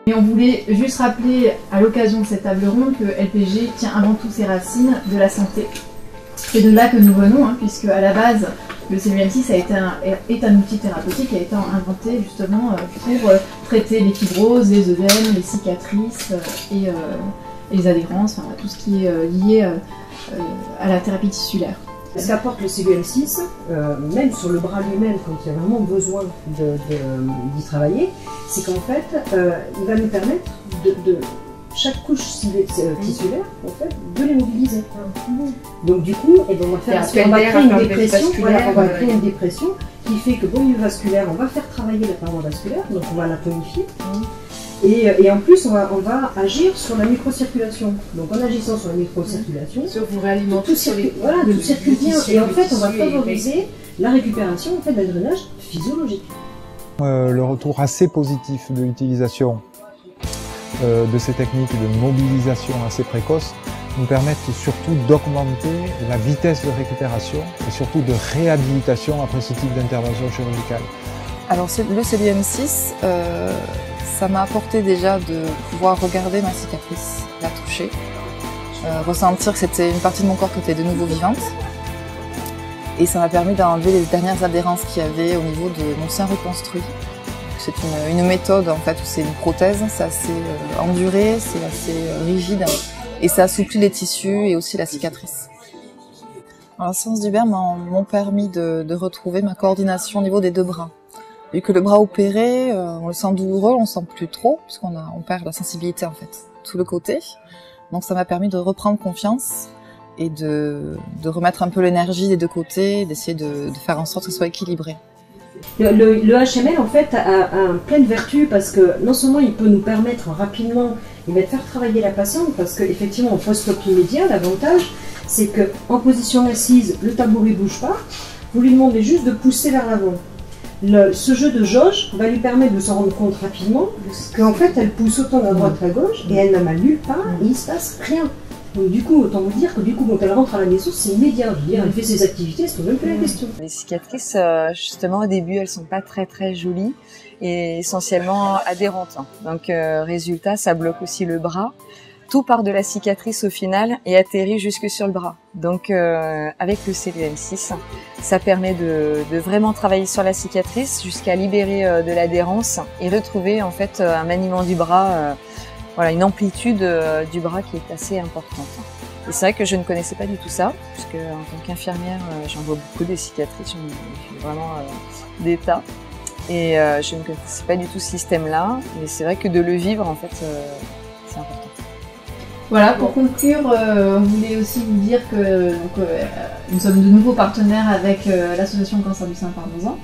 Et on voulait juste rappeler à l'occasion de cette table ronde que LPG tient avant tout ses racines de la santé. C'est de là que nous venons, puisque à la base, le CLUM6 est un outil thérapeutique qui a été inventé justement pour traiter les fibroses, les œdèmes, les cicatrices et les adhérences, enfin, tout ce qui est lié à la thérapie tissulaire. Ce qu'apporte le CLUM6, même sur le bras lui-même, quand il y a vraiment besoin d'y travailler, c'est qu'en fait, il va nous permettre de chaque couche tissulaire, en fait, de les mobiliser. Donc du coup, on va créer une dépression, une dépression qui fait que, bon, niveau vasculaire, on va faire travailler la paroi vasculaire, donc on va la tonifier. Et en plus, on va agir sur la microcirculation. Donc en agissant sur la microcirculation, vous réalimentez tout circule bien. Et en fait, on va favoriser la récupération d'un drainage physiologique. Le retour assez positif de l'utilisation de ces techniques de mobilisation assez précoces nous permettent surtout d'augmenter la vitesse de récupération et surtout de réhabilitation après ce type d'intervention chirurgicale. Alors le CLUM6, ça m'a apporté déjà de pouvoir regarder ma cicatrice, la toucher, ressentir que c'était une partie de mon corps qui était de nouveau vivante. Et ça m'a permis d'enlever les dernières adhérences qu'il y avait au niveau de mon sein reconstruit. C'est une méthode en fait où c'est une prothèse, c'est assez enduré, c'est assez rigide et ça assouplit les tissus et aussi la cicatrice. Alors, les séances d'Hubert m'ont permis de retrouver ma coordination au niveau des deux bras. Vu que le bras opéré, on le sent douloureux, on le sent plus trop, puisqu'on perd la sensibilité en fait, tout le côté. Donc ça m'a permis de reprendre confiance et de remettre un peu l'énergie des deux côtés, d'essayer de faire en sorte que ce soit équilibré. Le HML en fait a plein de vertus parce que non seulement il peut nous permettre rapidement de faire travailler la patiente, parce qu'effectivement en post-op immédiat, l'avantage c'est qu'en position assise, le tabouret ne bouge pas, vous lui demandez juste de pousser vers l'avant. Ce jeu de jauge va lui permettre de se rendre compte rapidement qu'en fait elle pousse autant à droite qu'à gauche et elle n'a mal nulle part et il ne se passe rien. Donc du coup, autant vous dire que quand elle rentre à la maison, c'est immédiat. Je veux dire, elle fait ses activités, elle se pose même plus la question. Les cicatrices, justement au début, elles sont pas très jolies et essentiellement adhérentes. Donc résultat, ça bloque aussi le bras. Tout part de la cicatrice au final et atterrit jusque sur le bras. Donc avec le CLUM6, ça permet de vraiment travailler sur la cicatrice jusqu'à libérer de l'adhérence et retrouver en fait un maniement du bras, voilà, une amplitude du bras qui est assez importante. Et c'est vrai que je ne connaissais pas du tout ça, puisque en tant qu'infirmière, j'en vois beaucoup des cicatrices, j'en ai vraiment des tas. Et je ne connaissais pas du tout ce système-là, mais c'est vrai que de le vivre, en fait, c'est important. Voilà, pour conclure, on voulait aussi vous dire que nous sommes de nouveaux partenaires avec l'association Cancer du sein, parlons-en.